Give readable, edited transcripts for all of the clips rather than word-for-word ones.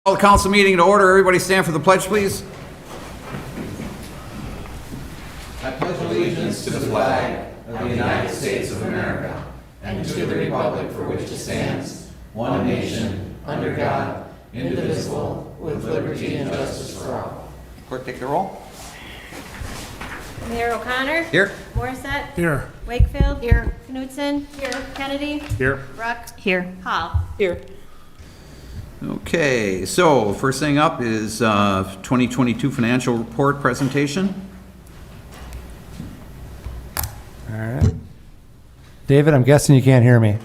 Call the council meeting to order. Everybody stand for the pledge, please. I pledge allegiance to the flag of the United States of America and to the republic for which it stands, one nation, under God, indivisible, with liberty and justice for all. Clerk, take the roll. Mayor O'Connor. Here. Morissette. Here. Wakefield. Here. Knudsen. Here. Kennedy. Here. Ruck. Here. Hall. Here. Okay, so first thing up is 2022 financial report presentation. All right. David, I'm guessing you can't hear me.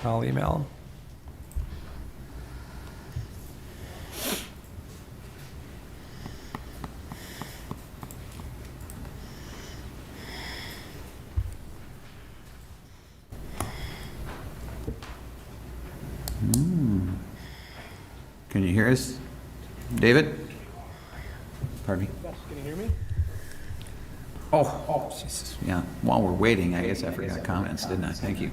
I'll email him. Can you hear us, David? Pardon me? Yes, can you hear me? Oh, Jesus. Yeah, while we're waiting, I guess I forgot comments, didn't I? Thank you.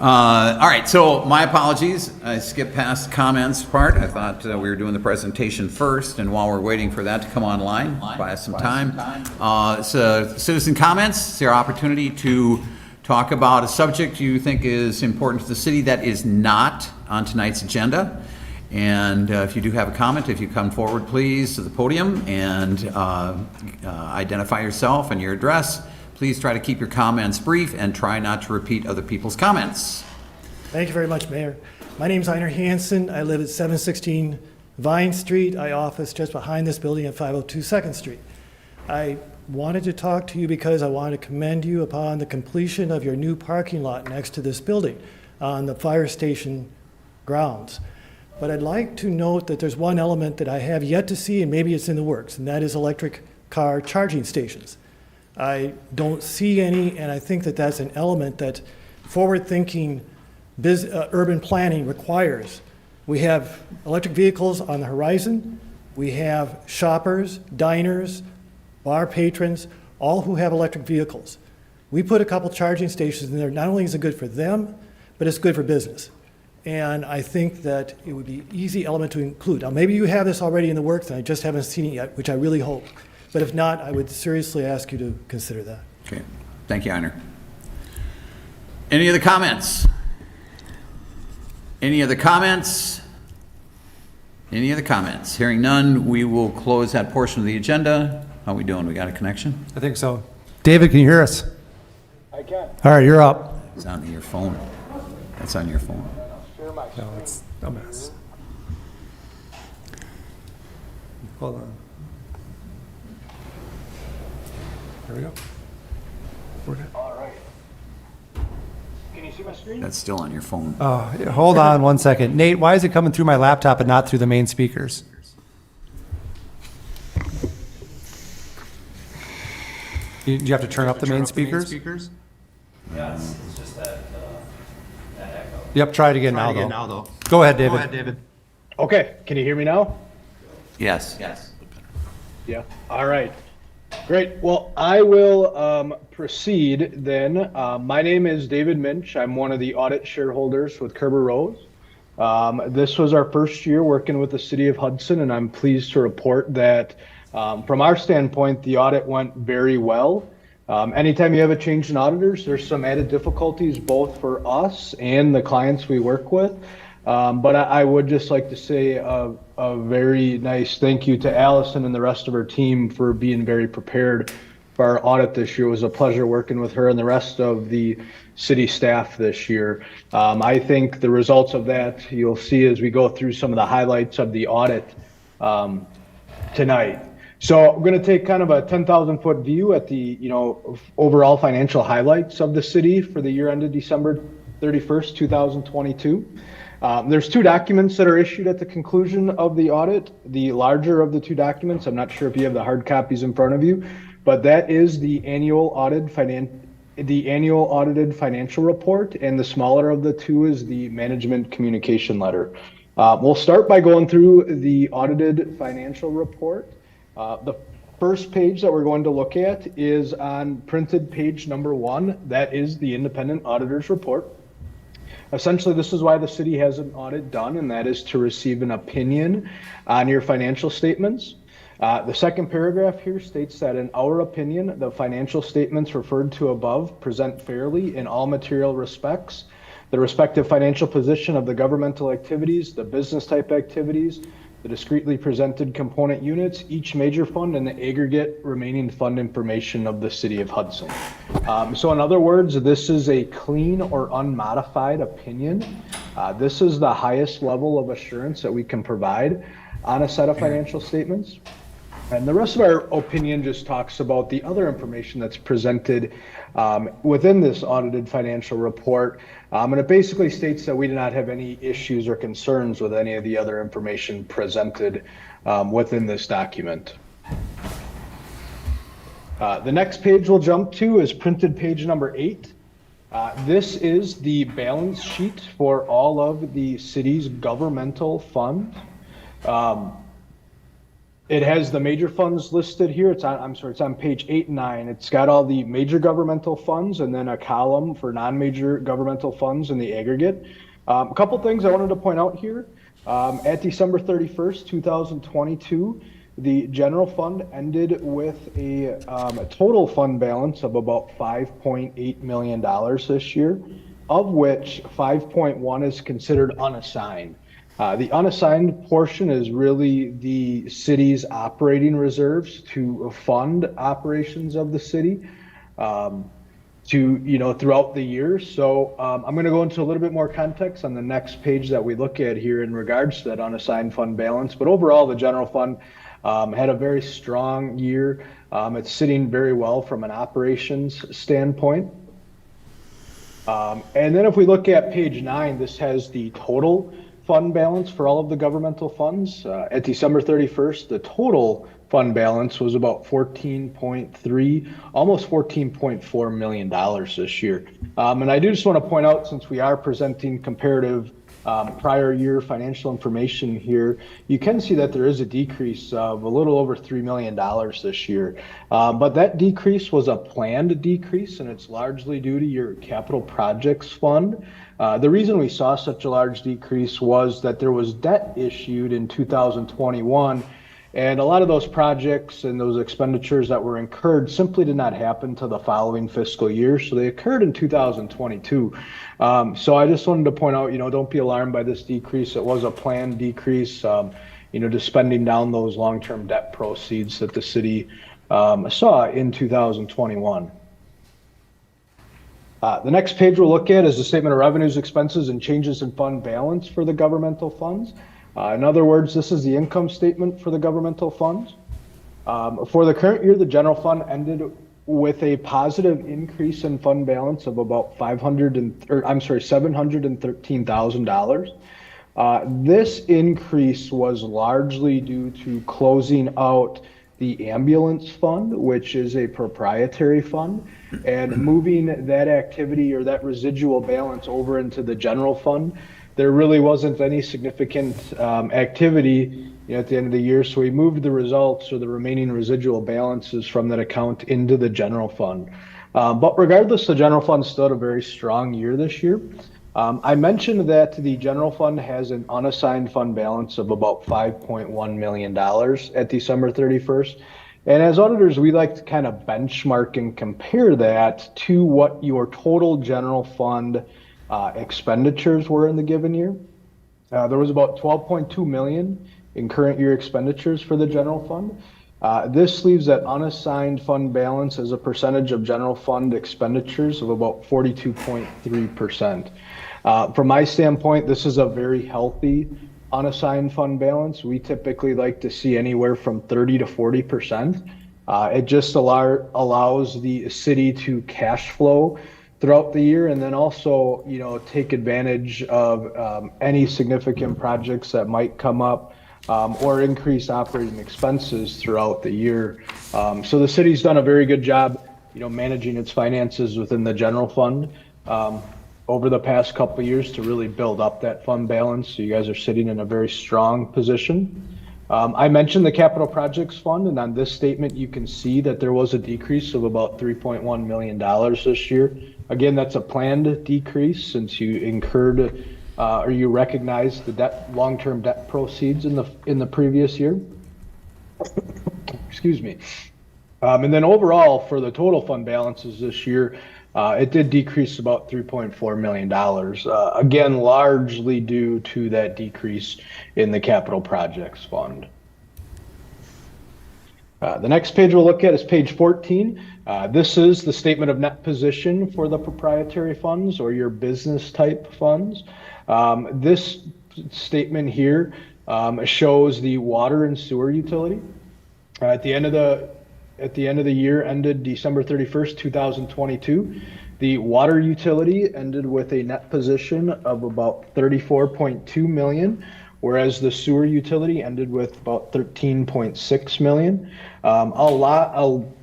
All right, so my apologies. I skipped past the comments part. I thought we were doing the presentation first, and while we're waiting for that to come online, buy us some time. So citizen comments, it's your opportunity to talk about a subject you think is important to the city that is not on tonight's agenda. And if you do have a comment, if you come forward, please, to the podium and identify yourself and your address. Please try to keep your comments brief and try not to repeat other people's comments. Thank you very much, Mayor. My name is Einar Hansen. I live at 716 Vine Street. I office just behind this building at 502 2nd Street. I wanted to talk to you because I wanted to commend you upon the completion of your new parking lot next to this building on the fire station grounds. But I'd like to note that there's one element that I have yet to see, and maybe it's in the works, and that is electric car charging stations. I don't see any, and I think that that's an element that forward-thinking urban planning requires. We have electric vehicles on the horizon. We have shoppers, diners, bar patrons, all who have electric vehicles. We put a couple charging stations in there. Not only is it good for them, but it's good for business. And I think that it would be an easy element to include. Now, maybe you have this already in the works, and I just haven't seen it yet, which I really hope. But if not, I would seriously ask you to consider that. Okay, thank you, Einar. Any other comments? Any other comments? Any other comments? Hearing none, we will close that portion of the agenda. How we doing? We got a connection? I think so. David, can you hear us? I can. All right, you're up. It's on your phone. That's on your phone. Share my No, it's a mess. Hold on. There we go. We're good. All right. Can you see my screen? That's still on your phone. Oh, yeah, hold on one second. Nate, why is it coming through my laptop and not through the main speakers? Do you have to turn up the main speakers? Yeah, it's just that echo. Yep, try it again now, though. Go ahead, David. Okay. Can you hear me now? Yes. Yeah. All right. Great. Well, I will proceed then. My name is David Minch. I'm one of the audit shareholders with Kerber Rose. This was our first year working with the city of Hudson, and I'm pleased to report that from our standpoint, the audit went very well. Anytime you have a change in auditors, there's some added difficulties both for us and the clients we work with. But I would just like to say a very nice thank you to Allison and the rest of her team for being very prepared for our audit this year. It was a pleasure working with her and the rest of the city staff this year. I think the results of that you'll see as we go through some of the highlights of the audit tonight. So we're going to take kind of a 10,000 foot view at the overall financial highlights of the city for the year ended December 31st, 2022. There's two documents that are issued at the conclusion of the audit. The larger of the two documents, I'm not sure if you have the hard copies in front of you, but that is the annual audited financial report, and the smaller of the two is the management communication letter. We'll start by going through the audited financial report. The First page that we're going to look at is on printed page number 1. That is the independent auditor's report. Essentially, this is why the city has an audit done, and that is to receive an opinion on your financial statements. The second paragraph here states that in our opinion, the financial statements referred to above present fairly in all material respects. The respective financial position of the governmental activities, the business type activities, the discretely presented component units, each major fund, and the aggregate remaining fund information of the city of Hudson. So in other words, this is a clean or unmodified opinion. This is the highest level of assurance that we can provide on a set of financial statements. And the rest of our opinion just talks about the other information that's presented within this audited financial report. And it basically states that we do not have any issues or concerns with any of the other information presented within this document. The next page we'll jump to is printed page number 8. This is the balance sheet for all of the city's governmental funds. It has the major funds listed here. It's on page 8 and 9. It's got all the major governmental funds and then a column for non-major governmental funds in the aggregate. A couple things I wanted to point out here. At December 31st, 2022, the general fund ended with a total fund balance of about $5.8 million this year, of which 5.1 is considered unassigned. The unassigned portion is really the city's operating reserves to fund operations of the city throughout the year. So I'm going to go into a little bit more context on the next page that we look at here in regards to that unassigned fund balance. But overall, the general fund had a very strong year. It's sitting very well from an operations standpoint. And then if we look at page 9, this has the total fund balance for all of the governmental funds. At December 31st, the total fund balance was about $14.3, almost $14.4 million this year. And I do just want to point out, since we are presenting comparative prior year financial information here, you can see that there is a decrease of a little over $3 million this year. But that decrease was a planned decrease, and it's largely due to your capital projects fund. The reason we saw such a large decrease was that there was debt issued in 2021, and a lot of those projects and those expenditures that were incurred simply did not happen to the following fiscal year, so they occurred in 2022. So I just wanted to point out, don't be alarmed by this decrease. It was a planned decrease, to spending down those long-term debt proceeds that the city saw in 2021. The next page we'll look at is the statement of revenues, expenses, and changes in fund balance for the governmental funds. In other words, this is the income statement for the governmental funds. For the current year, the general fund ended with a positive increase in fund balance of about $713,000. This increase was largely due to closing out the ambulance fund, which is a proprietary fund, and moving that activity or that residual balance over into the general fund. There really wasn't any significant activity at the end of the year, so we moved the results or the remaining residual balances from that account into the general fund. But regardless, the general fund still had a very strong year this year. I mentioned that the general fund has an unassigned fund balance of about $5.1 million at December 31st. And as auditors, we like to kind of benchmark and compare that to what your total general fund expenditures were in the given year. There was about $12.2 million in current year expenditures for the general fund. This leaves that unassigned fund balance as a percentage of general fund expenditures of about 42.3%. From my standpoint, this is a very healthy unassigned fund balance. We typically like to see anywhere from 30 to 40%. It just allows the city to cash flow throughout the year, and then also, take advantage of any significant projects that might come up or increase operating expenses throughout the year. So the city's done a very good job, managing its finances within the general fund over the past couple of years to really build up that fund balance. So you guys are sitting in a very strong position. I mentioned the capital projects fund, and on this statement, you can see that there was a decrease of about $3.1 million this year. Again, that's a planned decrease since you incurred or you recognized the long-term debt proceeds in the previous year. Excuse me. And then overall, for the total fund balances this year, it did decrease about $3.4 million. Again, largely due to that decrease in the capital projects fund. The next page we'll look at is page 14. This is the statement of net position for the proprietary funds or your business type funds. This statement here shows the water and sewer utility. At the end of the year ended December 31st, 2022, the water utility ended with a net position of about $34.2 million, whereas the sewer utility ended with about $13.6 million.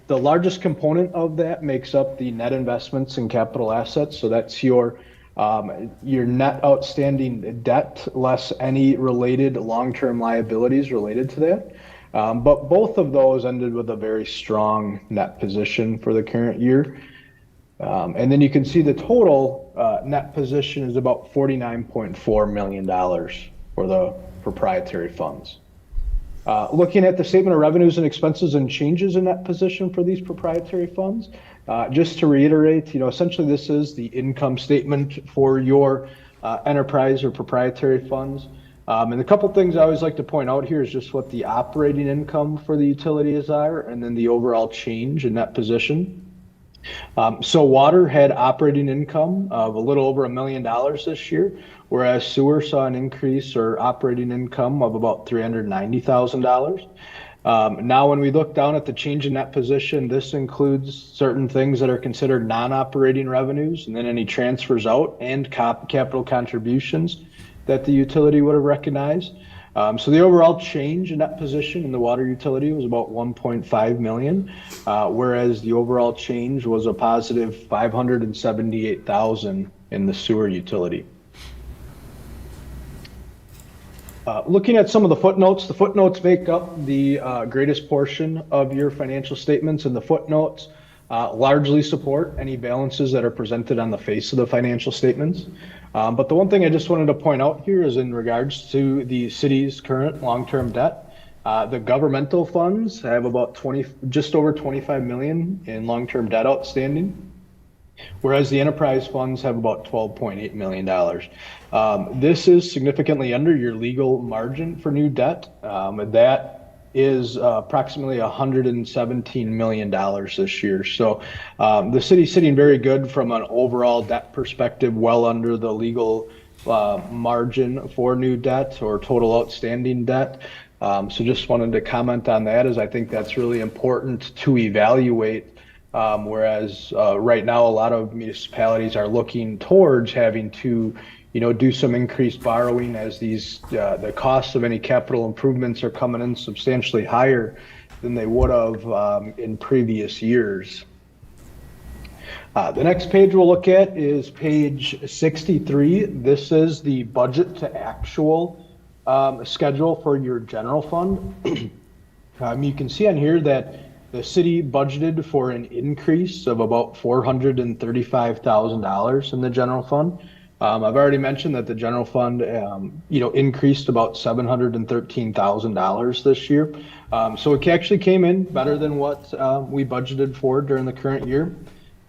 The largest component of that makes up the net investments in capital assets. So that's your net outstanding debt less any related long-term liabilities related to that. But both of those ended with a very strong net position for the current year. And then you can see the total net position is about $49.4 million for the proprietary funds. Looking at the statement of revenues and expenses and changes in net position for these proprietary funds, just to reiterate, essentially this is the income statement for your enterprise or proprietary funds. And a couple things I always like to point out here is just what the operating income for the utilities are, and then the overall change in net position. So water had operating income of a little over $1 million this year, whereas sewer saw an increase or operating income of about $390,000. Now, when we look down at the change in net position, this includes certain things that are considered non-operating revenues, and then any transfers out and capital contributions that the utility would have recognized. So the overall change in net position in the water utility was about $1.5 million, whereas the overall change was a positive $578,000 in the sewer utility. Looking at some of the footnotes make up the greatest portion of your financial statements, and the footnotes largely support any balances that are presented on the face of the financial statements. But the one thing I just wanted to point out here is in regards to the city's current long-term debt. The governmental funds have about just over $25 million in long-term debt outstanding, whereas the enterprise funds have about $12.8 million. This is significantly under your legal margin for new debt. That is approximately $117 million this year. So the city's sitting very good from an overall debt perspective, well under the legal margin for new debt or total outstanding debt. So just wanted to comment on that, as I think that's really important to evaluate. Whereas right now, a lot of municipalities are looking towards having to do some increased borrowing as the costs of any capital improvements are coming in substantially higher than they would have in previous years. The next page we'll look at is page 63. This is the budget to actual schedule for your general fund. You can see on here that the city budgeted for an increase of about $435,000 in the general fund. I've already mentioned that the general fund, increased about $713,000 this year. So it actually came in better than what we budgeted for during the current year.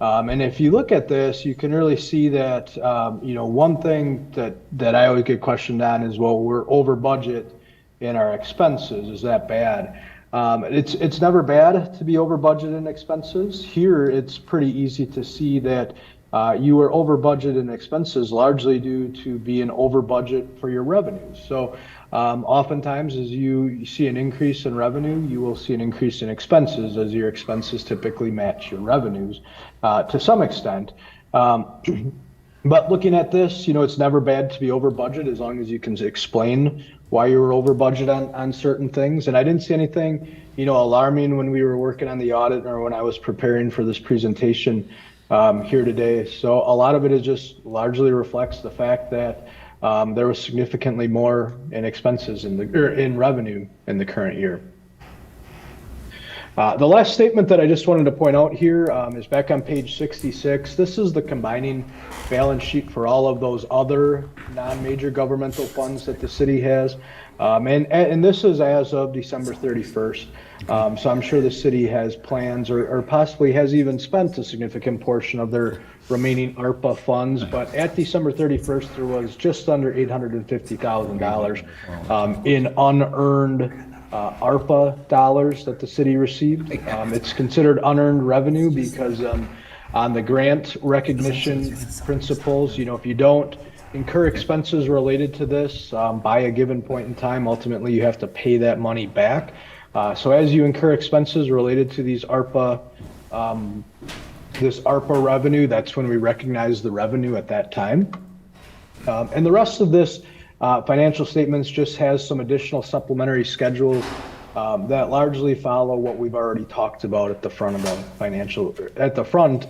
And if you look at this, you can really see that, one thing that I always get questioned on is, well, we're over budget in our expenses. Is that bad? It's never bad to be over budget in expenses. Here, it's pretty easy to see that you are over budget in expenses largely due to being over budget for your revenues. So oftentimes as you see an increase in revenue, you will see an increase in expenses, as your expenses typically match your revenues to some extent. But looking at this, it's never bad to be over budget as long as you can explain why you were over budget on certain things. And I didn't see anything, alarming when we were working on the audit or when I was preparing for this presentation here today. So a lot of it is just largely reflects the fact that there was significantly more in expenses in revenue in the current year. The last statement that I just wanted to point out here is back on page 66. This is the combining balance sheet for all of those other non-major governmental funds that the city has. And this is as of December 31st. So I'm sure the city has plans or possibly has even spent a significant portion of their remaining ARPA funds. But at December 31st, there was just under $850,000 in unearned ARPA dollars that the city received. It's considered unearned revenue because on the grant recognition principles, if you don't incur expenses related to this by a given point in time, ultimately you have to pay that money back. So as you incur expenses related to these this ARPA revenue, that's when we recognize the revenue at that time. And the rest of this financial statements just has some additional supplementary schedules that largely follow what we've already talked about at the front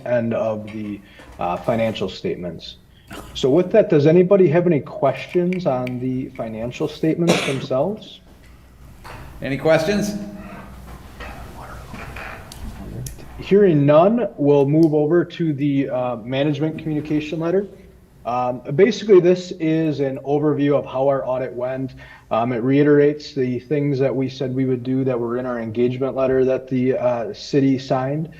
end of the financial statements. So with that, does anybody have any questions on the financial statements themselves? Any questions? Hearing none, we'll move over to the management communication letter. Basically, this is an overview of how our audit went. It reiterates the things that we said we would do that were in our engagement letter that the city signed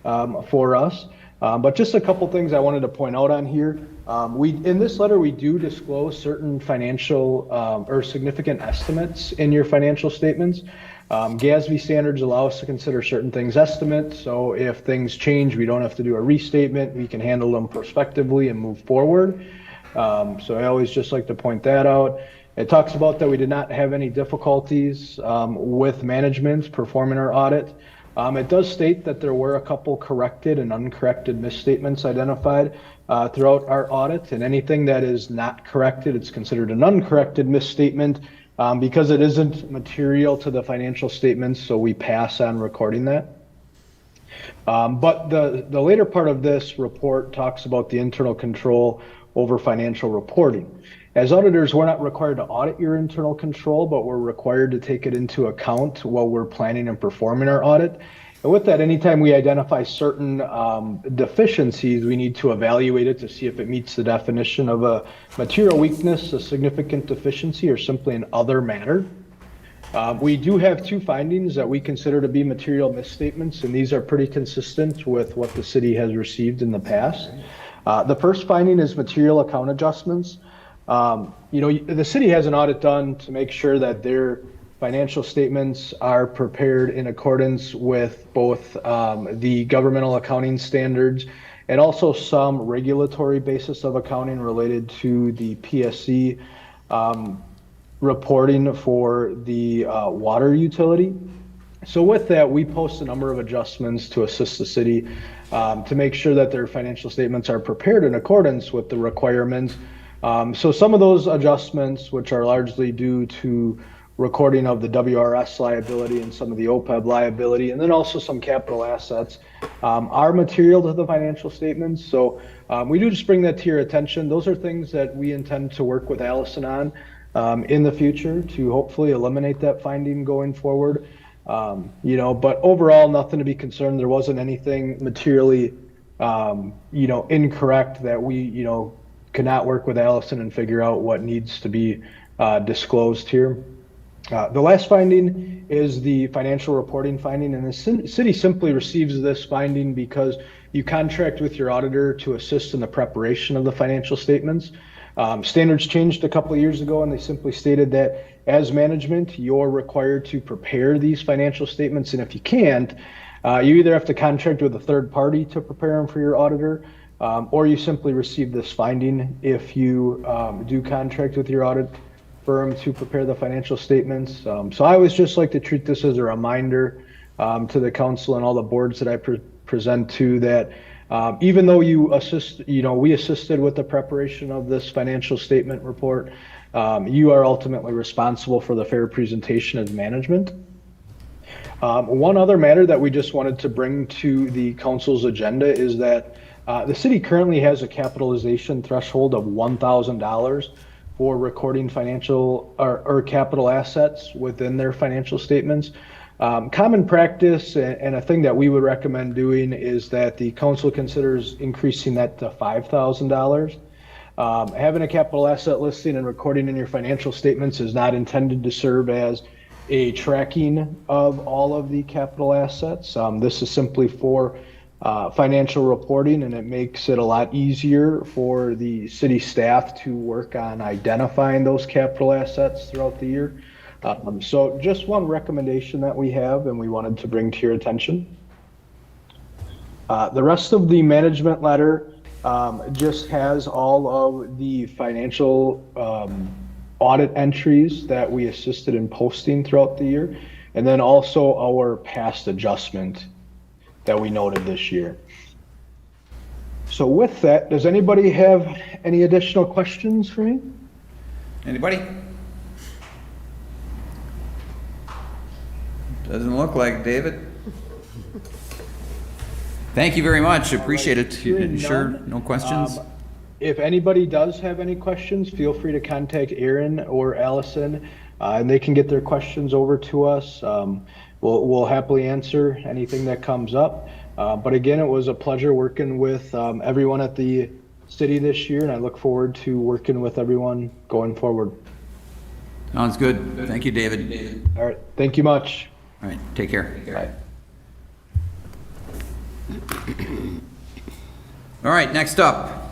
for us. But just a couple things I wanted to point out on here. In this letter, we do disclose certain financial or significant estimates in your financial statements. GASB standards allow us to consider certain things estimates. So if things change, we don't have to do a restatement. We can handle them prospectively and move forward. So I always just like to point that out. It talks about that we did not have any difficulties with management performing our audit. It does state that there were a couple corrected and uncorrected misstatements identified throughout our audit, and anything that is not corrected, it's considered an uncorrected misstatement because it isn't material to the financial statements, so we pass on recording that. But the later part of this report talks about the internal control over financial reporting. As auditors, we're not required to audit your internal control, but we're required to take it into account while we're planning and performing our audit. And with that, anytime we identify certain deficiencies, we need to evaluate it to see if it meets the definition of a material weakness, a significant deficiency, or simply an other matter. We do have two findings that we consider to be material misstatements, and these are pretty consistent with what the city has received in the past. The first finding is material account adjustments. The city has an audit done to make sure that their financial statements are prepared in accordance with both the governmental accounting standards and also some regulatory basis of accounting related to the PSC reporting for the water utility. So with that, we post a number of adjustments to assist the city to make sure that their financial statements are prepared in accordance with the requirements. So some of those adjustments, which are largely due to recording of the WRS liability and some of the OPEB liability, and then also some capital assets, are material to the financial statements. So we do just bring that to your attention. Those are things that we intend to work with Allison on in the future to hopefully eliminate that finding going forward. But overall, nothing to be concerned. There wasn't anything materially, incorrect that we, could not work with Allison and figure out what needs to be disclosed here. The last finding is the financial reporting finding, and the city simply receives this finding because you contract with your auditor to assist in the preparation of the financial statements. Standards changed a couple of years ago, and they simply stated that as management, you're required to prepare these financial statements, and if you can't, you either have to contract with a third party to prepare them for your auditor, or you simply receive this finding if you do contract with your audit firm to prepare the financial statements. So I always just like to treat this as a reminder to the council and all the boards that I present to that even though we assisted with the preparation of this financial statement report, you are ultimately responsible for the fair presentation as management. One other matter that we just wanted to bring to the council's agenda is that the city currently has a capitalization threshold of $1,000 for recording financial or capital assets within their financial statements. Common practice and a thing that we would recommend doing is that the council considers increasing that to $5,000. Having a capital asset listing and recording in your financial statements is not intended to serve as a tracking of all of the capital assets. This is simply for financial reporting, and it makes it a lot easier for the city staff to work on identifying those capital assets throughout the year. So just one recommendation that we have and we wanted to bring to your attention. The rest of the management letter just has all of the financial audit entries that we assisted in posting throughout the year, and then also our past adjustment that we noted this year. So with that, does anybody have any additional questions for me? Anybody? Doesn't look like David. Thank you very much. Appreciate it. Hearing Sure, none, no questions? If anybody does have any questions, feel free to contact Aaron or Allison, and they can get their questions over to us. We'll happily answer anything that comes up. But again, it was a pleasure working with everyone at the city this year, and I look forward to working with everyone going forward. Sounds good. Thank you, David. All right, thank you much. All right, take care. Bye. All right, next up.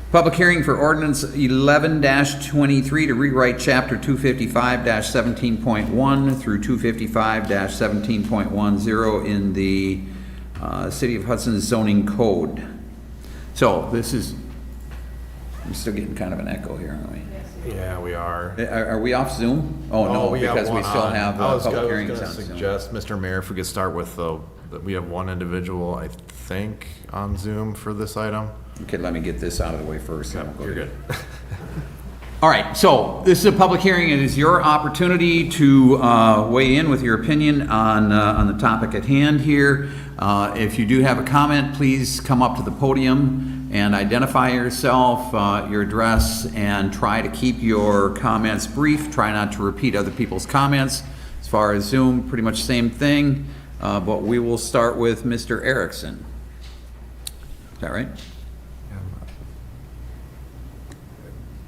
Public hearing for ordinance 11-23 to rewrite chapter 255-17.1 through 255-17.10 in the City of Hudson zoning code. So this is, I'm still getting kind of an echo here, aren't we? Yeah, we are. Are we off Zoom? Oh, no, we have because we one still on. have I was public gonna hearings on Zoom. suggest, Mr. Mayor, if we could start with that we have one individual, I think, on Zoom for this item. Okay, let me get this out of the way first. then we'll go You're to- good. All right, so this is a public hearing. It is your opportunity to weigh in with your opinion on the topic at hand here. If you do have a comment, please come up to the podium and identify yourself, your address, and try to keep your comments brief. Try not to repeat other people's comments. As far as Zoom, pretty much same thing, but we will start with Mr. Erickson. Is that right?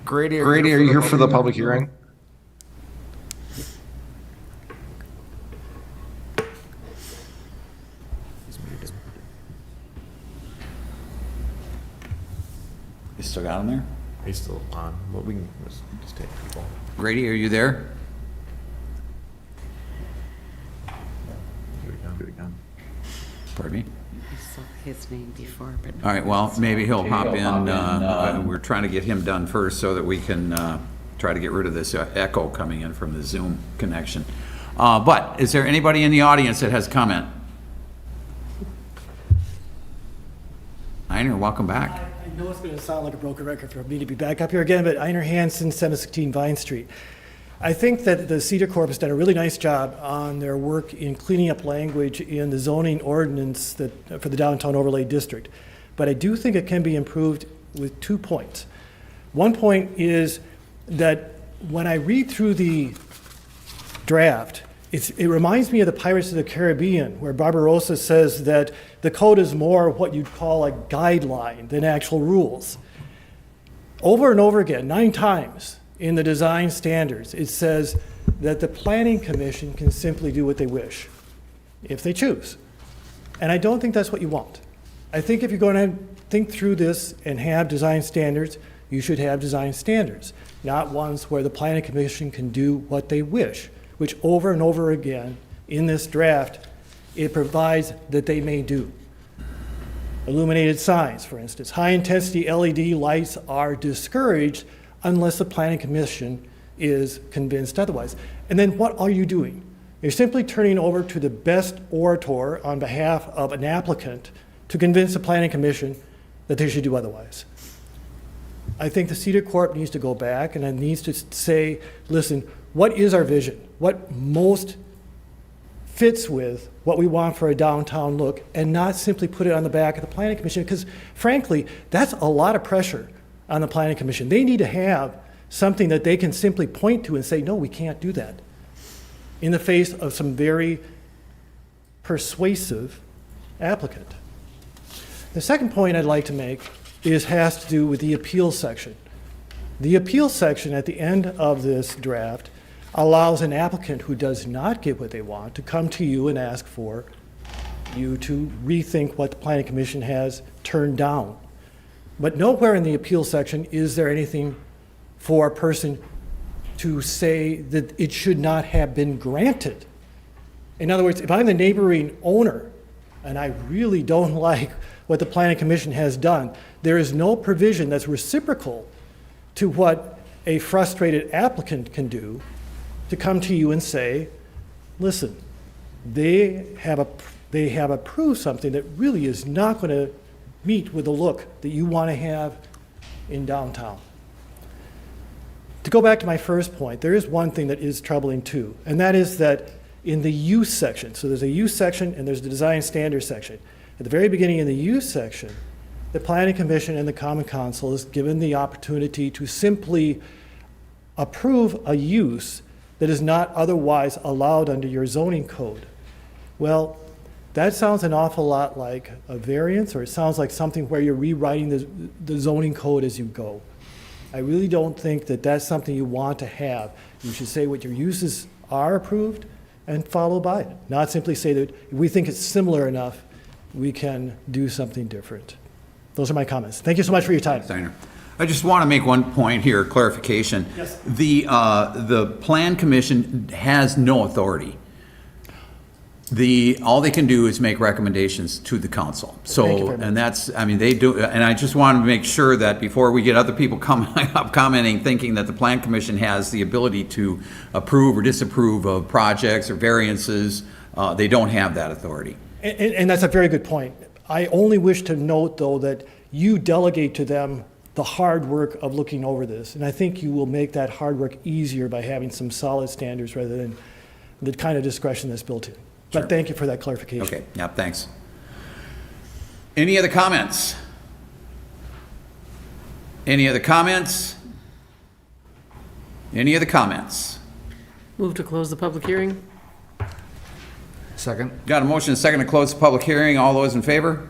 Grady, are you here for the public hearing? You still got him there? He's still on, but we can just take people. Grady, are you there? Do it again. Pardon me? I saw his name before, but. All right, well, maybe he'll hop in. We're trying to get him done first so that we can try to get rid of this echo coming in from the Zoom connection. But is there anybody in the audience that has comment? Einer, welcome back. I know it's going to sound like a broken record for me to be back up here again, but Einer Hansen, 716 Vine Street. I think that the Cedar Corp has done a really nice job on their work in cleaning up language in the zoning ordinance for the downtown overlay district. But I do think it can be improved with 2 points. One point is that when I read through the draft, it reminds me of the Pirates of the Caribbean, where Barbarossa says that the code is more what you'd call a guideline than actual rules. Over and over again, 9 times in the design standards, it says that the planning commission can simply do what they wish, if they choose. And I don't think that's what you want. I think if you're going to think through this and have design standards, you should have design standards, not ones where the planning commission can do what they wish, which over and over again in this draft, it provides that they may do. Illuminated signs, for instance. High-intensity LED lights are discouraged unless the planning commission is convinced otherwise. And then what are you doing? You're simply turning over to the best orator on behalf of an applicant to convince the planning commission that they should do otherwise. I think the Cedar Corp needs to go back and it needs to say, listen, what is our vision? What most fits with what we want for a downtown look, and not simply put it on the back of the planning commission, because frankly, that's a lot of pressure on the planning commission. They need to have something that they can simply point to and say, no, we can't do that, in the face of some very persuasive applicant. The second point I'd like to make has to do with the appeals section. The appeals section at the end of this draft allows an applicant who does not get what they want to come to you and ask for you to rethink what the Planning Commission has turned down. But nowhere in the appeal section is there anything for a person to say that it should not have been granted. In other words, if I'm the neighboring owner and I really don't like what the Planning Commission has done, there is no provision that's reciprocal to what a frustrated applicant can do to come to you and say, listen, they have approved something that really is not going to meet with the look that you want to have in downtown. To go back to my first point, there is one thing that is troubling too, and that is that in the use section, so there's a use section and there's the design standards section. At the very beginning of the use section, the Planning Commission and the Common Council is given the opportunity to simply approve a use that is not otherwise allowed under your zoning code. Well, that sounds an awful lot like a variance, or it sounds like something where you're rewriting the zoning code as you go. I really don't think that that's something you want to have. You should say what your uses are approved and follow by it. Not simply say that if we think it's similar enough, we can do something different. Those are my comments. Thank you so much for your time. Steiner. I just want to make one point here, clarification. Yes. The Plan Commission has no authority. All they can do is make recommendations to the council. Thank you So, very much. and that's, I mean, they do, and I just want to make sure that before we get other people commenting, thinking that the Plan Commission has the ability to approve or disapprove of projects or variances, they don't have that authority. And that's a very good point. I only wish to note, though, that you delegate to them the hard work of looking over this. And I think you will make that hard work easier by having some solid standards rather than the kind of discretion that's built in. Sure. But thank you for that clarification. Okay, yeah, thanks. Any other comments? Any other comments? Any other comments? Move to close the public hearing? Second. Got a motion and a second to close the public hearing. All those in favor?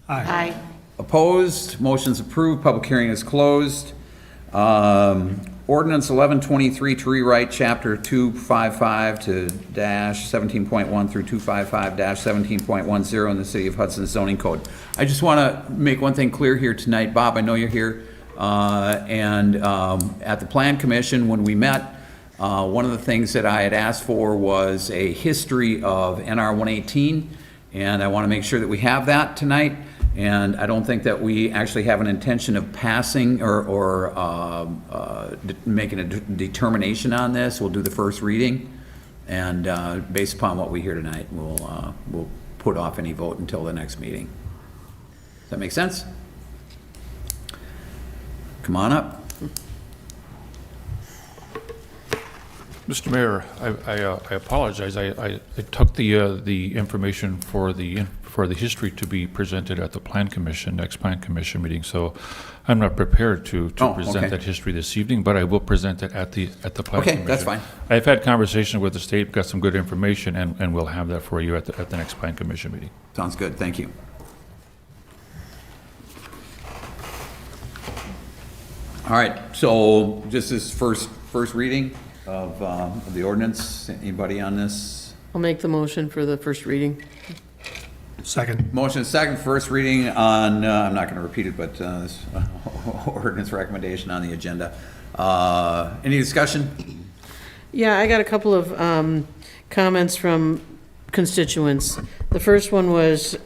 Aye. Opposed? Motion's approved. Public hearing is closed. Ordinance 1123 to rewrite Chapter 255 to dash 17.1 through 255 dash 17.10 in the City of Hudson zoning code. I just want to make one thing clear here tonight. Bob, I know you're here. At the Plan Commission, when we met, one of the things that I had asked for was a history of NR 118, and I want to make sure that we have that tonight. And I don't think that we actually have an intention of passing or making a determination on this. We'll do the first reading, and based upon what we hear tonight, we'll put off any vote until the next meeting. Does that make sense? Come on up. Mr. Mayor, I apologize. I took the information for the history to be presented at the next Plan Commission meeting, so I'm not prepared to Oh, present okay. that history this evening, but I will present it at the Plan Okay, Commission. that's fine. I've had conversation with the state, got some good information, and we'll have that for you at the next Plan Commission meeting. Sounds good, thank you. All right, so just this first reading of the ordinance. Anybody on this? I'll make the motion for the first reading. Second. Motion is second, first reading on, I'm not going to repeat it, but this ordinance recommendation on the agenda. Any discussion? Yeah, I got a couple of comments from constituents. The first one was,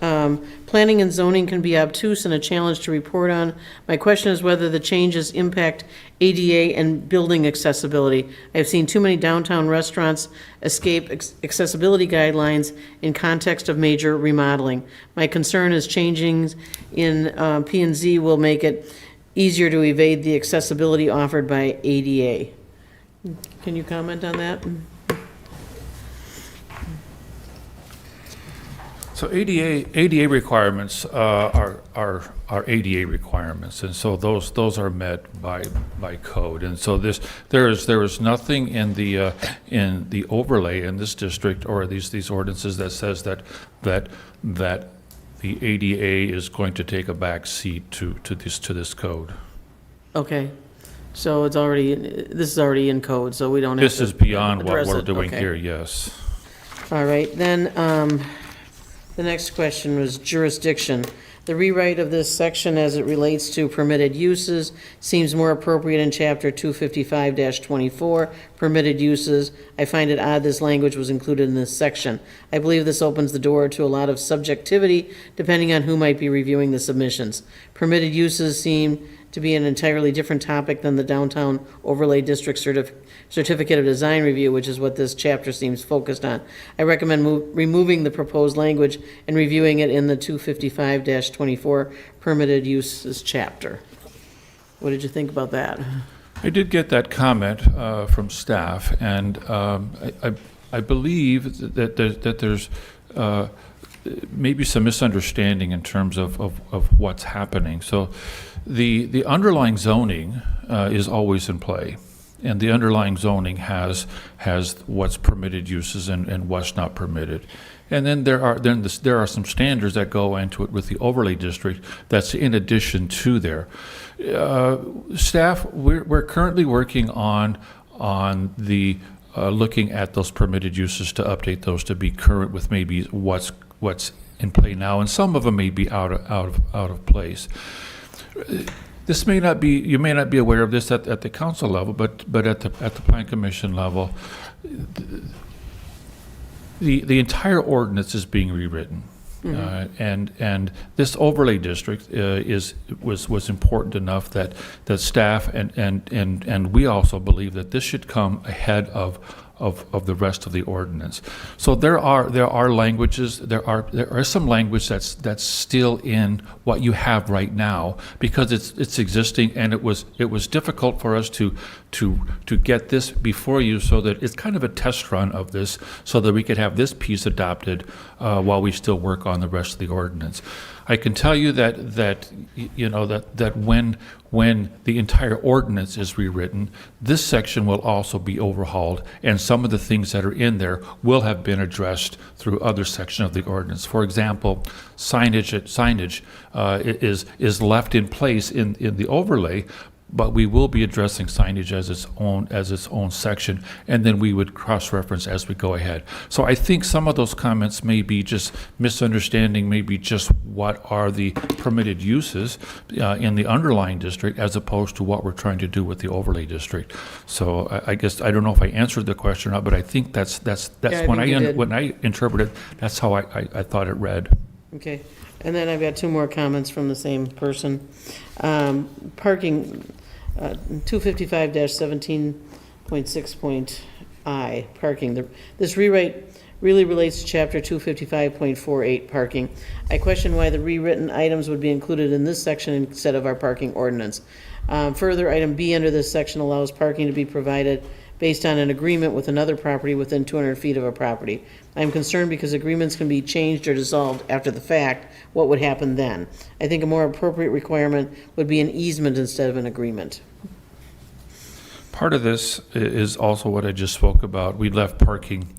planning and zoning can be obtuse and a challenge to report on. My question is whether the changes impact ADA and building accessibility. I've seen too many downtown restaurants escape accessibility guidelines in context of major remodeling. My concern is changing in P&Z will make it easier to evade the accessibility offered by ADA. Can you comment on that? So ADA requirements are ADA requirements, and so those are met by code. And so there is nothing in the overlay in this district or these ordinances that says that the ADA is going to take a back seat to this code. Okay, so this is already in code, so we don't have to This is beyond what address we're it. doing Okay. here, yes. All right, then, the next question was jurisdiction. The rewrite of this section as it relates to permitted uses seems more appropriate in chapter 255-24, permitted uses. I find it odd this language was included in this section. I believe this opens the door to a lot of subjectivity depending on who might be reviewing the submissions. Permitted uses seem to be an entirely different topic than the downtown overlay district certificate of design review, which is what this chapter seems focused on. I recommend removing the proposed language and reviewing it in the 255-24 permitted uses chapter. What did you think about that? I did get that comment from staff, and I believe that there's maybe some misunderstanding in terms of what's happening. So the underlying zoning is always in play, and the underlying zoning has what's permitted uses and what's not permitted. And then there are some standards that go into it with the overlay district that's in addition to there. Staff, we're currently working on the looking at those permitted uses to update those to be current with maybe what's in play now, and some of them may be out of place. This may not be, you may not be aware of this at the council level, but at the plan commission level, the entire ordinance is being rewritten. And this overlay district was important enough that staff and we also believe that this should come ahead of the rest of the ordinance. So there are languages, there are some language that's still in what you have right now because it's existing, and it was difficult for us to get this before you, so that it's kind of a test run of this, so that we could have this piece adopted while we still work on the rest of the ordinance. I can tell you that when the entire ordinance is rewritten, this section will also be overhauled, and some of the things that are in there will have been addressed through other sections of the ordinance. For example, signage is left in place in the overlay, but we will be addressing signage as its own section, and then we would cross-reference as we go ahead. So I think some of those comments may be just misunderstanding, maybe just what are the permitted uses in the underlying district as opposed to what we're trying to do with the overlay district. So I guess, I don't know if I answered the question or not, but I think that's Yeah, when think you did. when I interpreted, that's how I thought it read. Okay, and then I've got two more comments from the same person. Parking, 255-17.6.I, parking. This rewrite really relates to chapter 255.48, parking. I question why the rewritten items would be included in this section instead of our parking ordinance. Further, item B under this section allows parking to be provided based on an agreement with another property within 200 feet of a property. I'm concerned because agreements can be changed or dissolved after the fact. What would happen then? I think a more appropriate requirement would be an easement instead of an agreement. Part of this is also what I just spoke about. We left parking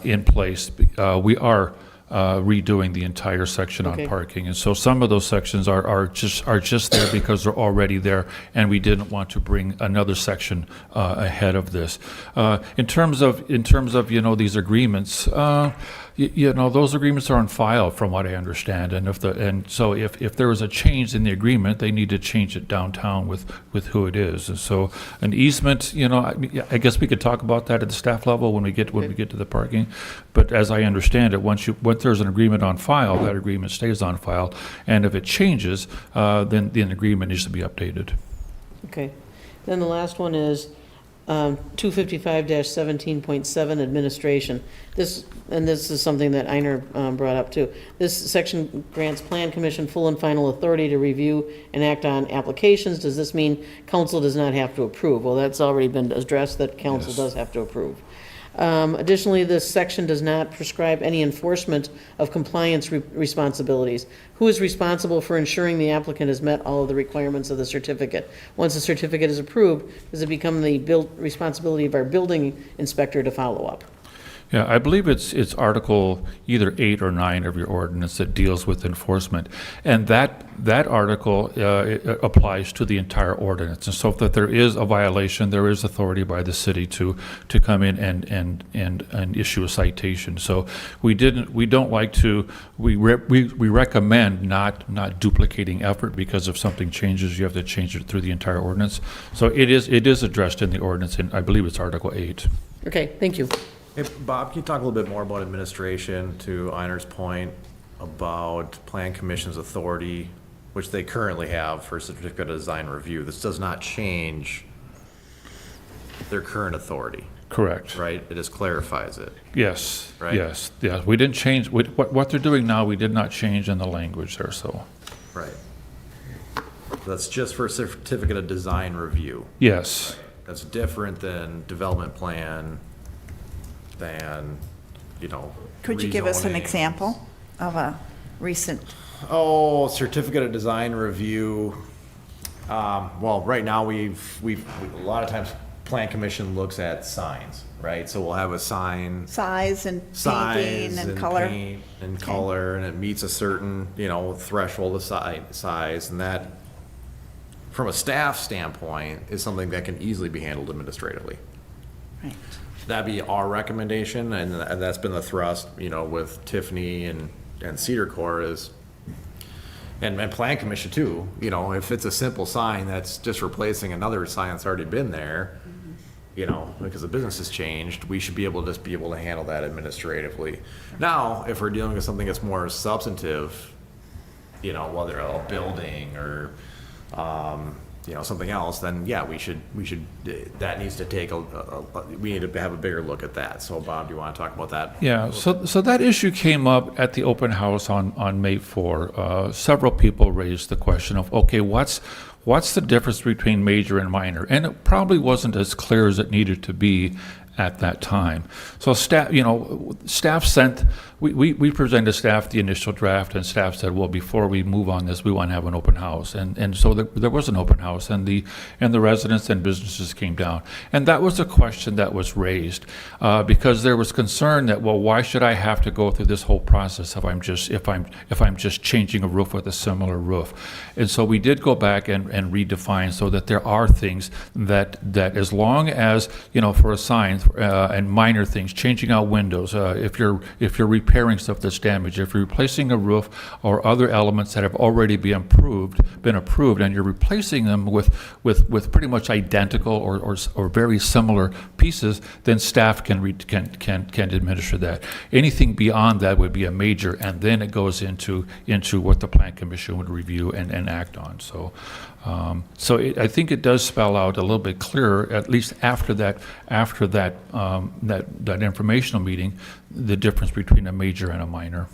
in place. We are redoing the entire section on Okay. parking, and so some of those sections are just there because they're already there, and we didn't want to bring another section ahead of this. In terms of these agreements, those agreements are on file from what I understand, and so if there was a change in the agreement, they need to change it downtown with who it is. And so an easement, I guess we could talk about that at the staff level when we get to the parking. But as I understand it, once there's an agreement on file, that agreement stays on file, and if it changes, then the agreement needs to be updated. Okay. Then the last one is 255-17.7, administration. This is something that Einer brought up too. This section grants Plan Commission full and final authority to review and act on applications. Does this mean council does not have to approve? Well, that's already been addressed, that council Yes. does have to approve. Additionally, this section does not prescribe any enforcement of compliance responsibilities. Who is responsible for ensuring the applicant has met all of the requirements of the certificate? Once the certificate is approved, does it become the responsibility of our building inspector to follow up? Yeah, I believe it's Article either 8 or 9 of your ordinance that deals with enforcement. And that article it applies to the entire ordinance. And so if that there is a violation, there is authority by the city to come in and issue a citation. So we recommend not duplicating effort, because if something changes, you have to change it through the entire ordinance. So it is addressed in the ordinance, and I believe it's Article 8. Okay, thank you. Hey, Bob, can you talk a little bit more about administration, to Einer's point, about Plan Commission's authority, which they currently have for certificate of design review? This does not change their current authority, Correct. right? It just clarifies it. Yes. Right. Yes. We didn't change, what they're doing now, we did not change in the language there, so. Right. That's just for certificate of design review. Yes. That's different than development plan, than, Could you give us an rezoning. example of a recent? Oh, certificate of design review. Well, right now we a lot of times Plan Commission looks at signs, right? So we'll have a sign, Size and size painting and color? paint and Okay. color, and it meets a certain, threshold of size, and that, from a staff standpoint, is something that can easily be handled administratively. Right. That'd be our recommendation, and that's been the thrust, with Tiffany and Cedar Core is, and Plan Commission too, if it's a simple sign that's just replacing another sign that's already been there, because the business has changed, we should be able to handle that administratively. Now, if we're dealing with something that's more substantive, whether a building or, something else, then yeah, we should, that needs to take we need to have a bigger look at that. So Bob, do you want to talk about that? Yeah, so that issue came up at the open house on May 4. Several people raised the question of, okay, what's the difference between major and minor? And it probably wasn't as clear as it needed to be at that time. So staff sent, we presented staff the initial draft, and staff said, well, before we move on this, we want to have an open house. And so there was an open house, and the residents and businesses came down. And that was a question that was raised, because there was concern that, well, why should I have to go through this whole process if I'm just changing a roof with a similar roof? And so we did go back and redefine, so that there are things that as long as, for a sign, and minor things, changing out windows, if you're repairing stuff that's damaged, if you're replacing a roof or other elements that have already been approved, and you're replacing them with pretty much identical or very similar pieces, then staff can administer that. Anything beyond that would be a major, and then it goes into what the Plan Commission would review and act on. So I think it does spell out a little bit clearer, at least after that informational meeting, the difference between a major and a minor.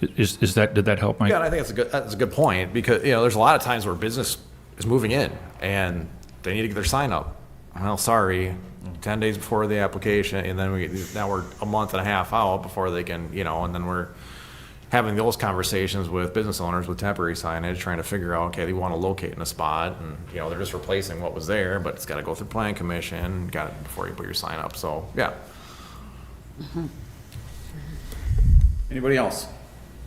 Did that help, Mike? Yeah, I think that's a good point, because there's a lot of times where business is moving in and they need to get their sign up. Well, sorry, 10 days before the application, and then now we're a month and a half out before they can, and then we're having those conversations with business owners with temporary signage, trying to figure out, okay, they want to locate in a spot, and they're just replacing what was there, but it's got to go through Plan Commission, got it before you put your sign up. So yeah. Anybody else?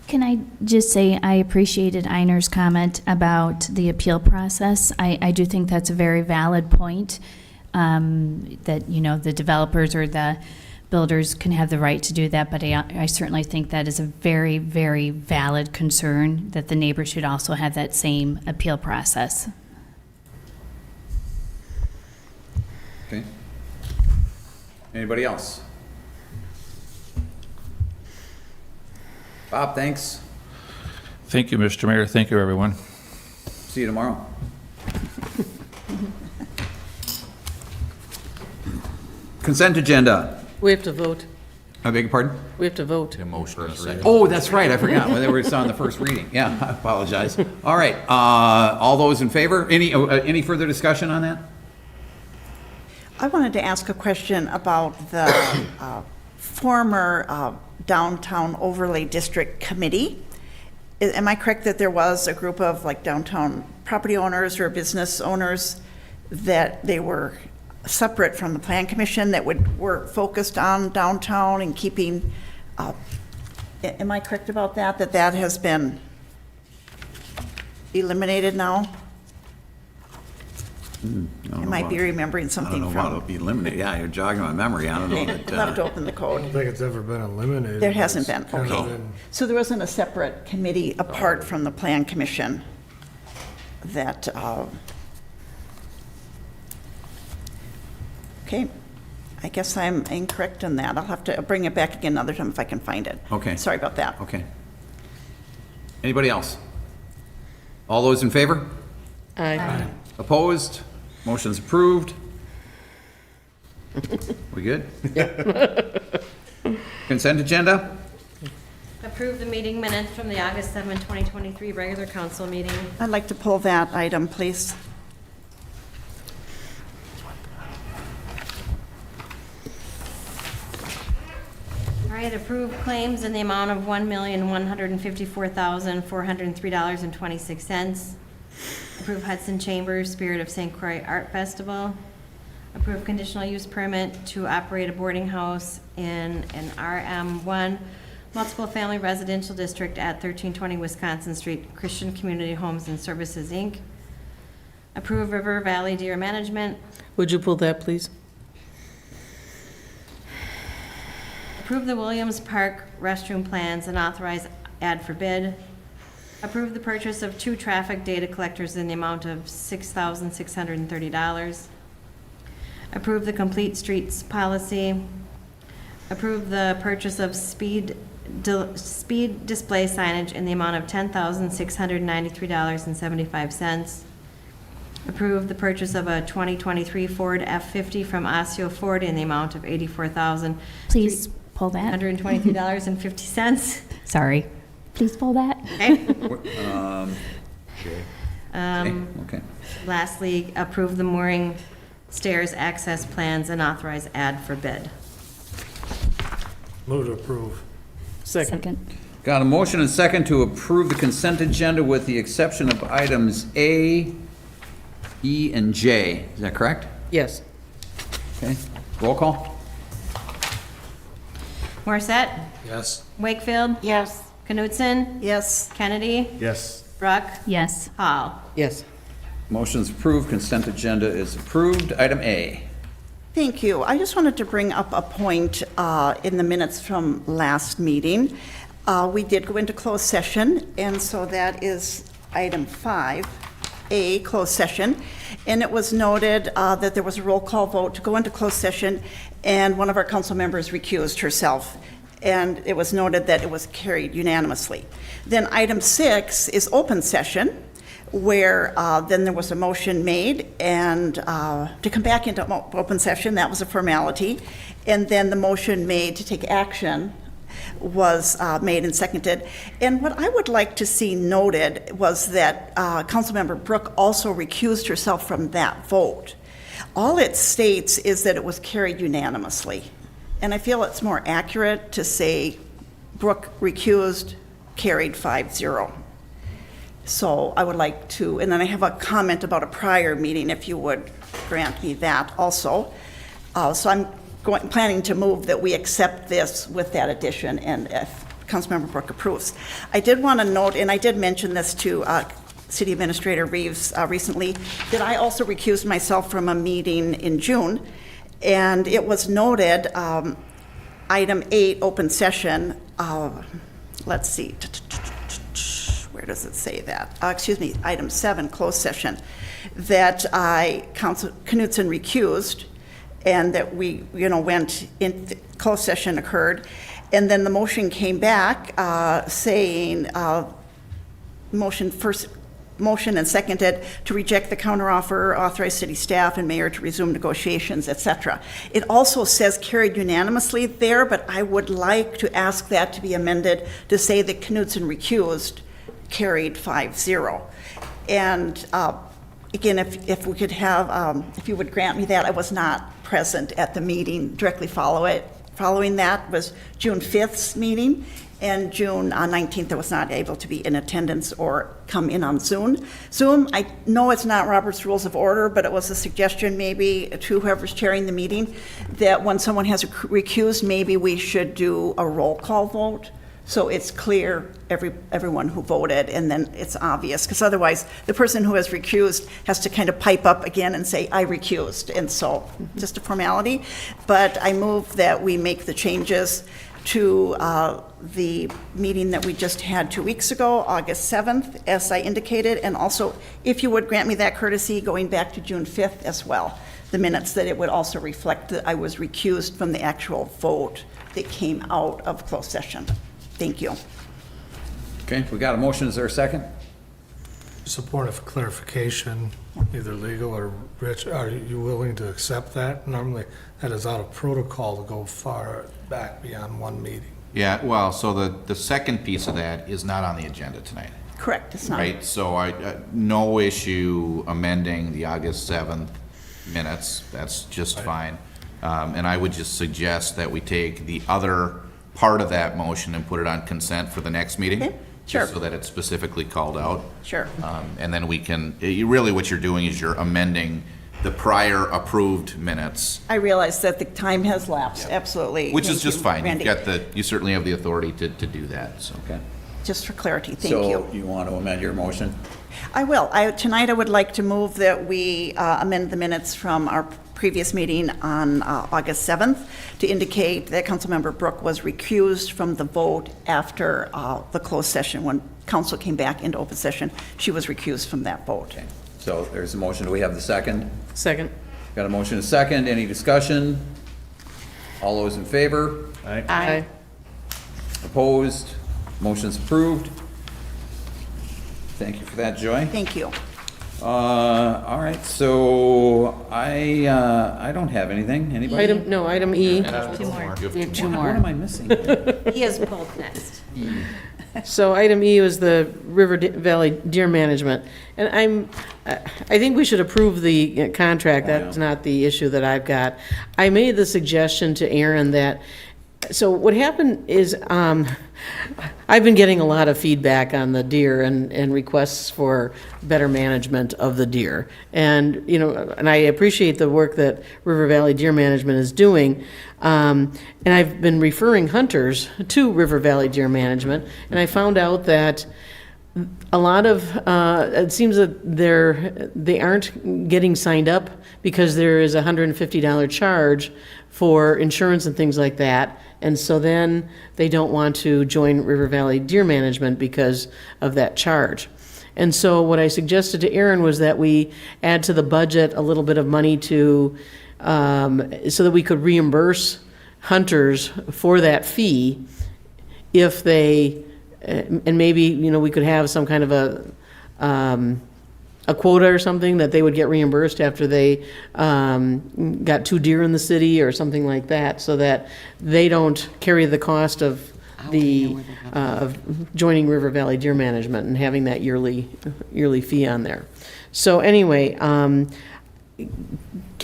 Can I just say I appreciated Einer's comment about the appeal process. I do think that's a very valid point, that, the developers or the builders can have the right to do that, but I certainly think that is a very, very valid concern, that the neighbors should also have that same appeal process. Okay. Anybody else? Bob, thanks. Thank you, Mr. Mayor. Thank you, everyone. See you tomorrow. Consent agenda. We have to vote. I beg your pardon? We have to vote. Oh, that's right, I forgot. Well, they were just on the first reading. Yeah, I apologize. All right, all those in favor? Any further discussion on that? I wanted to ask a question about the former Downtown Overlay District Committee. Am I correct that there was a group of like downtown property owners or business owners that they were separate from the Plan Commission that were focused on downtown and keeping, am I correct about that? That has been eliminated now? I might be remembering I don't something know about from, it'll be eliminated. Yeah, you're jogging my memory. I don't know that. I'll have to open the I code. don't think it's ever been eliminated. There hasn't been, It's kind of okay. been- So there wasn't a separate committee apart from the Plan Commission that, okay, I guess I'm incorrect in that. I'll have to bring it back again another time if I can find it. Okay. Sorry about that. Okay. Anybody else? All those in favor? Aye. Opposed? Motion's approved. We good? Consent agenda? Approve the meeting minutes from the August 7, 2023 regular council meeting. I'd like to pull that item, please. All right, approve claims in the amount of $1,154,403.26. Approve Hudson Chambers Spirit of St. Croix Art Festival. Approve conditional use permit to operate a boarding house in an RM1 multiple family residential district at 1320 Wisconsin Street, Christian Community Homes and Services, Inc. Approve River Valley Deer Management. Would you pull that, please? Approve the Williams Park restroom plans and authorize ad for bid. Approve the purchase of 2 traffic data collectors in the amount of $6,630. Approve the complete streets policy. Approve the purchase of speed display signage in the amount of $10,693.75. Approve the purchase of a 2023 Ford F-50 from Osseo Ford in the amount of Please pull that. $123.50. Sorry. Please pull that. Okay. Lastly, approve the mooring stairs access plans and authorize ad for bid. Move to approve. Second. Got a motion and second to approve the consent agenda with the exception of items A, E, and J. Is that correct? Yes. Okay. Roll call? Morissette? Yes. Wakefield? Yes. Knutson? Yes. Kennedy? Yes. Bruck? Yes. Hall? Yes. Motion's approved. Consent agenda is approved. Item A. Thank you. I just wanted to bring up a point in the minutes from last meeting. We did go into closed session, and so that is item 5A, closed session. And it was noted that there was a roll call vote to go into closed session, and one of our council members recused herself. And it was noted that it was carried unanimously. Then item 6 is open session, where then there was a motion made and to come back into open session. That was a formality. And then the motion made to take action was made and seconded. And what I would like to see noted was that Councilmember Brooke also recused herself from that vote. All it states is that it was carried unanimously. And I feel it's more accurate to say Brooke recused, carried 5-0. So I would like to, and then I have a comment about a prior meeting, if you would grant me that also. So I'm planning to move that we accept this with that addition, and if Councilmember Brooke approves. I did want to note, and I did mention this to City Administrator Reeves recently, that I also recused myself from a meeting in June, and it was noted, item 8, open session, let's see, where does it say that? Excuse me, item 7, closed session, that Council Knutson recused, and that we, went in, closed session occurred, and then the motion came back saying, motion and seconded to reject the counteroffer, authorize city staff and mayor to resume negotiations, etc. It also says carried unanimously there, but I would like to ask that to be amended to say that Knutson recused, carried 5-0. And again, if we could have, if you would grant me that, I was not present at the meeting directly following that was June 5th's meeting, and June 19th, I was not able to be in attendance or come in on Zoom. I know it's not Robert's Rules of Order, but it was a suggestion maybe to whoever's chairing the meeting, that when someone has recused, maybe we should do a roll call vote, so it's clear, everyone who voted, and then it's obvious, because otherwise, the person who has recused has to kind of pipe up again and say, I recused, and so, just a formality. But I move that we make the changes to the meeting that we just had 2 weeks ago, August 7th, as I indicated, and also, if you would grant me that courtesy, going back to June 5th as well, the minutes, that it would also reflect that I was recused from the actual vote that came out of closed session. Thank you. Okay, we got a motion. Is there a second? Support of clarification, either legal or Rich, are you willing to accept that? Normally, that is out of protocol to go far back beyond one meeting. Yeah, well, so the second piece of that is not on the agenda tonight, Correct, it's not. right? So no issue amending the August 7th minutes, that's just fine. And I would just suggest that we take the other part of that motion and put it on consent for the next meeting. Okay, sure. Just so that it's specifically called out. Sure. And then we can, really what you're doing is you're amending the prior approved minutes, I realize that the time has lapsed, absolutely. which is Thank just you, fine. Randy. You certainly have the authority to do that, so. Okay. Just for clarity, thank So you. you want to amend your motion? I will. Tonight, I would like to move that we amend the minutes from our previous meeting on August 7th to indicate that Councilmember Brooke was recused from the vote after the closed session. When council came back into open session, she was recused from that vote. Okay. So there's a motion. Do we have the second? Second. Got a motion, a second. Any discussion? All those in favor? Aye. Opposed? Motion's approved. Thank you for that, Joy. Thank you. All right, so I don't have anything. Anybody? Item E. Two more. You have We have two two What more. am I missing? He has both next. So item E was the River Valley Deer Management. And I think we should approve the contract. That's not the issue that I've got. I made the suggestion to Aaron that, so what happened is, I've been getting a lot of feedback on the deer and requests for better management of the deer. And, and I appreciate the work that River Valley Deer Management is doing. And I've been referring hunters to River Valley Deer Management, and I found out that a lot of, it seems that they aren't getting signed up because there is a $150 charge for insurance and things like that. And so then they don't want to join River Valley Deer Management because of that charge. And so what I suggested to Aaron was that we add to the budget a little bit of money to, so that we could reimburse hunters for that fee if they, and maybe, we could have some kind of a quota or something that they would get reimbursed after they got 2 deer in the city or something like that, so that they don't carry the cost of of joining River Valley Deer Management and having that yearly fee on there. So anyway, can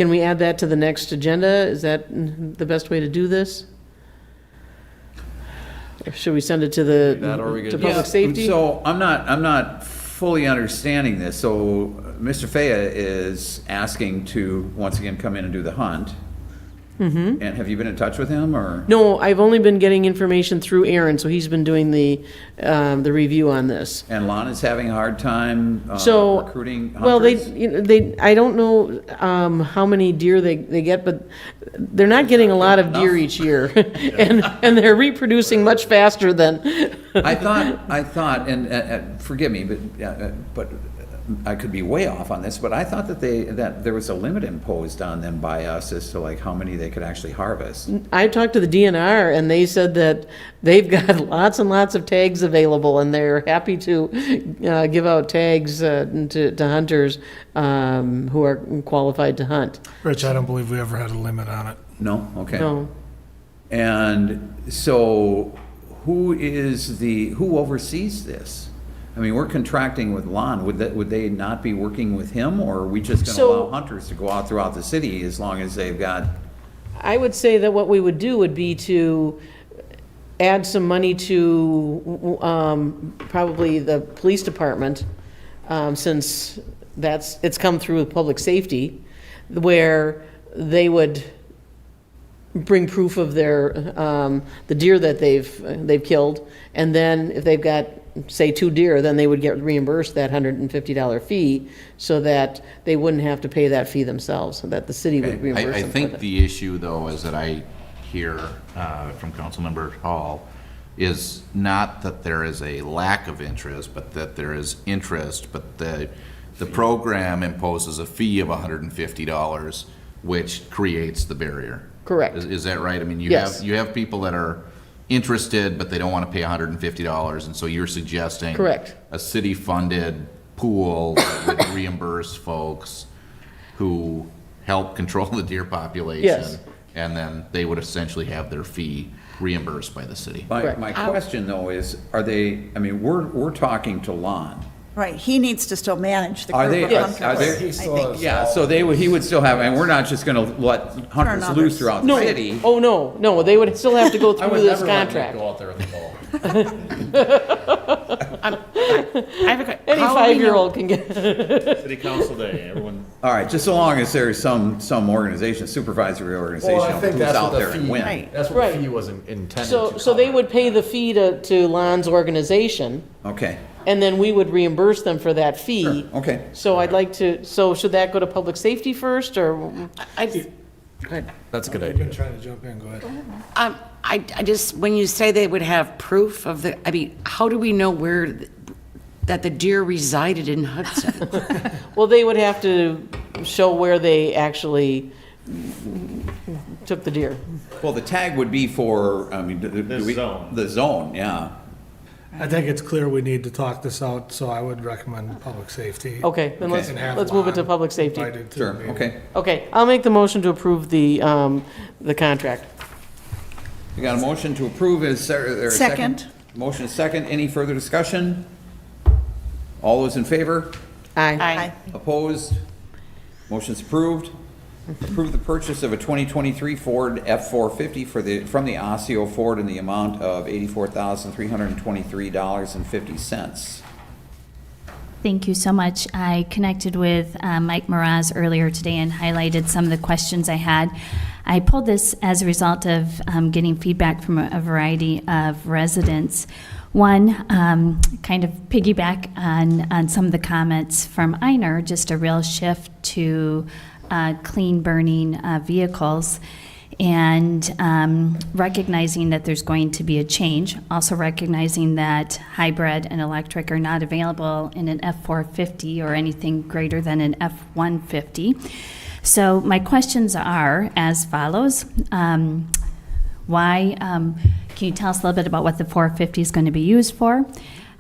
we add that to the next agenda? Is that the best way to do this? Or should we send it to to public safety? So I'm not fully understanding this. So Mr. Faya is asking to once again come in and do the hunt. Mm-hmm. And have you been in touch with him, or? No, I've only been getting information through Aaron, so he's been doing the review on this. And Lana's having a hard time recruiting hunters? Well, I don't know how many deer they get, but they're not getting a lot of deer each year, and they're reproducing much faster than. I thought, and forgive me, but I could be way off on this, but I thought that there was a limit imposed on them by us as to like how many they could actually harvest. I talked to the DNR, and they said that they've got lots and lots of tags available, and they're happy to give out tags to hunters who are qualified to hunt. Rich, I don't believe we ever had a limit on it. No? Okay. No. And so who oversees this? I mean, we're contracting with Lon. Would they not be working with him, or are we just gonna So- allow hunters to go out throughout the city as long as they've got? I would say that what we would do would be to add some money to probably the police department, since it's come through with public safety, where they would bring proof of their, the deer that they've killed, and then if they've got, say, 2 deer, then they would get reimbursed that $150 fee, so that they wouldn't have to pay that fee themselves, so that the city would reimburse them I for think that. the issue, though, is that I hear from Councilmember Hall is not that there is a lack of interest, but that there is interest, but the program imposes a fee of $150, which creates the barrier. Correct. Is that right? I mean, Yes. you have people that are interested, but they don't want to pay $150, and so you're suggesting Correct. a city-funded pool that would reimburse folks who help control the deer population. Yes. And then they would essentially have their fee reimbursed by the city. Correct. My question though is, are they, I mean, we're talking to Lon. Right, he needs to still manage the Are group they, of yes, hunters, are they? I think. Yeah, so he would still have, and we're not just gonna let hunters others. loose throughout the No, city. oh, no, they would still have to go through this contract. Go out there with the ball. I have a Any how do we 5-year-old can get, City council day, everyone. All right, just so long as there's some organization, supervisory organization who's out there and win. Right. That's what Right. the fee was intended so, to so they cover. would pay the fee to Lon's organization, Okay, and then we would reimburse them for that fee. okay. So I'd like to, so should that go to public safety first, or? That's a good You've idea. been trying to jump in, go ahead. I just, when you say they would have proof of the, I mean, how do we know that the deer resided in Hudson? Well, they would have to show where they actually took the deer. Well, the tag would be for, I mean, zone. The zone, yeah. I think it's clear we need to talk this out, so I would recommend public safety. Okay, then Okay. And have let's move it to Lon public safety. invited to Sure, the meeting. okay. Okay, I'll make the motion to approve the contract. We got a motion to approve, is there a second? Second. Motion is second, any further discussion? All those in favor? Aye. Aye. Opposed? Motion's approved. Approve the purchase of a 2023 Ford F-450 from the Osseo Ford in the amount of $84,323.50. Thank you so much. I connected with Mike Moraz earlier today and highlighted some of the questions I had. I pulled this as a result of getting feedback from a variety of residents. One, kind of piggyback on some of the comments from Einer, just a real shift to clean burning vehicles, and recognizing that there's going to be a change, also recognizing that hybrid and electric are not available in an F-450 or anything greater than an F-150. So my questions are as follows. Why, can you tell us a little bit about what the 450 is going to be used for?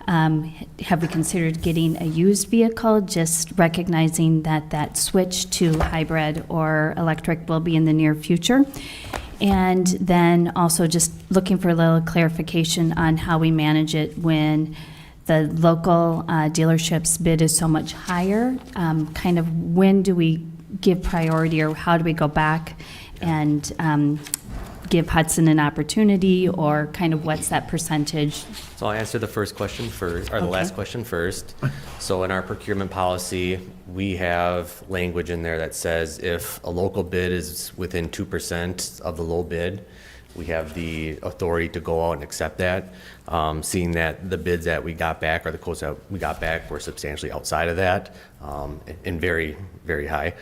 Have we considered getting a used vehicle, just recognizing that that switch to hybrid or electric will be in the near future? And then also just looking for a little clarification on how we manage it when the local dealership's bid is so much higher. Kind of when do we give priority, or how do we go back and give Hudson an opportunity, or kind of what's that percentage? So I'll answer the first question first, or the last question first. So in our procurement policy, we have language in there that says if a local bid is within 2% of the low bid, we have the authority to go out and accept that. Seeing that the bids that we got back, or the quotes that we got back, were substantially outside of that, and very, very high.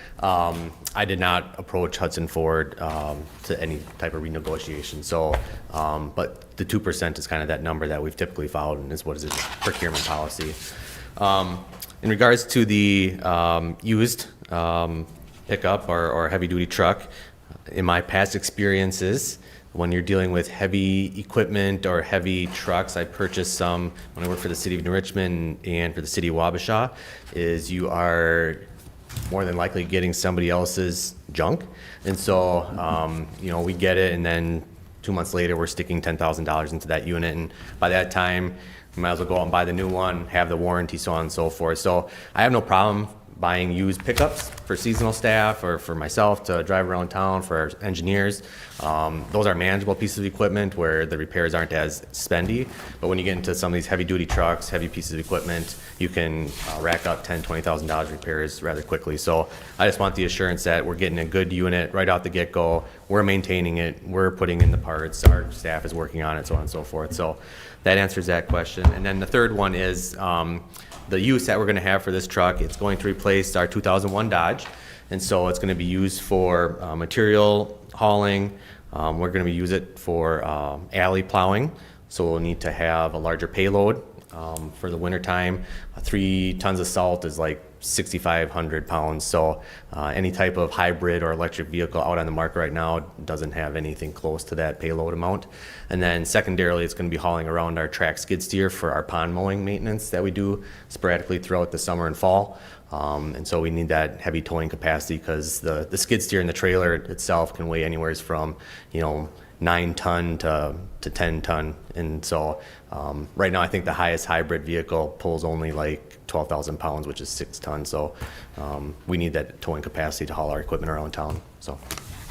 I did not approach Hudson Ford to any type of renegotiation. So, but the 2% is kind of that number that we've typically followed, and is what is in procurement policy. In regards to the used pickup or heavy-duty truck, in my past experiences, when you're dealing with heavy equipment or heavy trucks, I purchased some when I worked for the city of New Richmond and for the city of Wabasha, is you are more than likely getting somebody else's junk. And so, you know, we get it, and then 2 months later, we're sticking $10,000 into that unit. And by that time, You might as well go out and buy the new one, have the warranty, so on and so forth. So I have no problem buying used pickups for seasonal staff or for myself to drive around town for our engineers. Those are manageable pieces of equipment where the repairs aren't as spendy. But when you get into some of these heavy duty trucks, heavy pieces of equipment, you can rack up $10,000, $20,000 repairs rather quickly. So I just want the assurance that we're getting a good unit right out the get-go. We're maintaining it. We're putting in the parts. Our staff is working on it, so on and so forth. So that answers that question. And then the third one is the use that we're going to have for this truck. It's going to replace our 2001 Dodge, and so it's going to be used for material hauling. We're going to use it for alley plowing, so we'll need to have a larger payload for the wintertime. 3 tons of salt is like 6,500 pounds, so any type of hybrid or electric vehicle out on the market right now doesn't have anything close to that payload amount. And then secondarily, it's going to be hauling around our track skid steer for our pond mowing maintenance that we do sporadically throughout the summer and fall. And so we need that heavy towing capacity because the skid steer and the trailer itself can weigh anywhere from 9 ton to 10 ton. And so right now I think the highest hybrid vehicle pulls only like 12,000 pounds, which is 6 tons. So we need that towing capacity to haul our equipment around town. So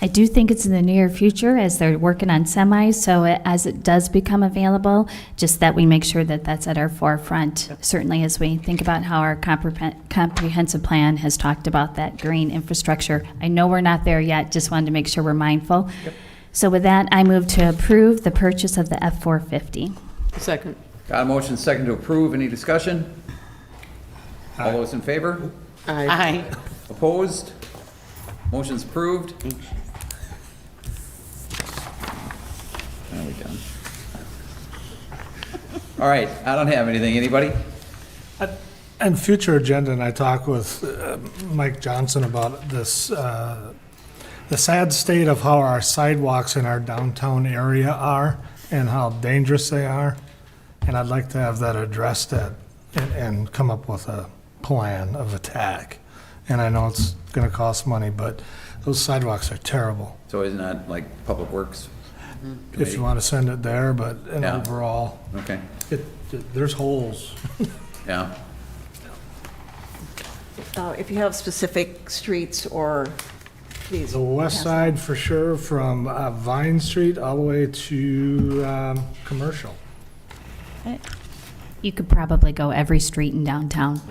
I do think it's in the near future as they're working on semis, so as it does become available, just that we make sure that that's at our forefront, certainly as we think about how our comprehensive plan has talked about that green infrastructure. I know we're not there yet, just wanted to make sure we're mindful. Yep. So with that, I move to approve the purchase of the F-450. Second. Got a motion second to approve. Any discussion? All those in favor? Aye. Opposed? Motion's approved. There we go. All right, I don't have anything. Anybody? And future agenda, and I talked with Mike Johnson about this, the sad state of how our sidewalks in our downtown area are and how dangerous they are. And I'd like to have that addressed and come up with a plan of attack. And I know it's gonna cost money, but those sidewalks are terrible. So isn't that like Public Works? If you want to send it there, but Yeah. overall, Okay, there's holes. yeah. If you have specific streets or, please. The west pass side for sure, from Vine Street all the way to Commercial. You could probably go every street in downtown.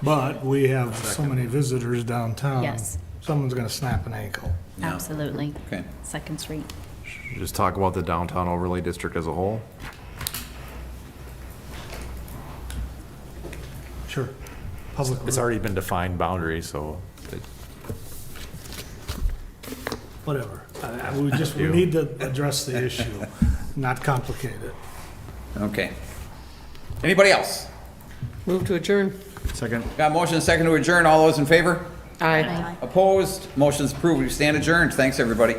But we have so many visitors downtown. Yes. Someone's gonna snap an ankle. Yeah. Absolutely. Okay. Second Street. Just talk about the downtown overlay district as a whole. Sure. Public. It's already been defined boundaries, so Whatever. We need to address the issue, not complicate it. Okay. Anybody else? Move to adjourn. second. Got a motion second to adjourn. All those in favor? Aye. Opposed? Motion's approved. We stand adjourned. Thanks, everybody.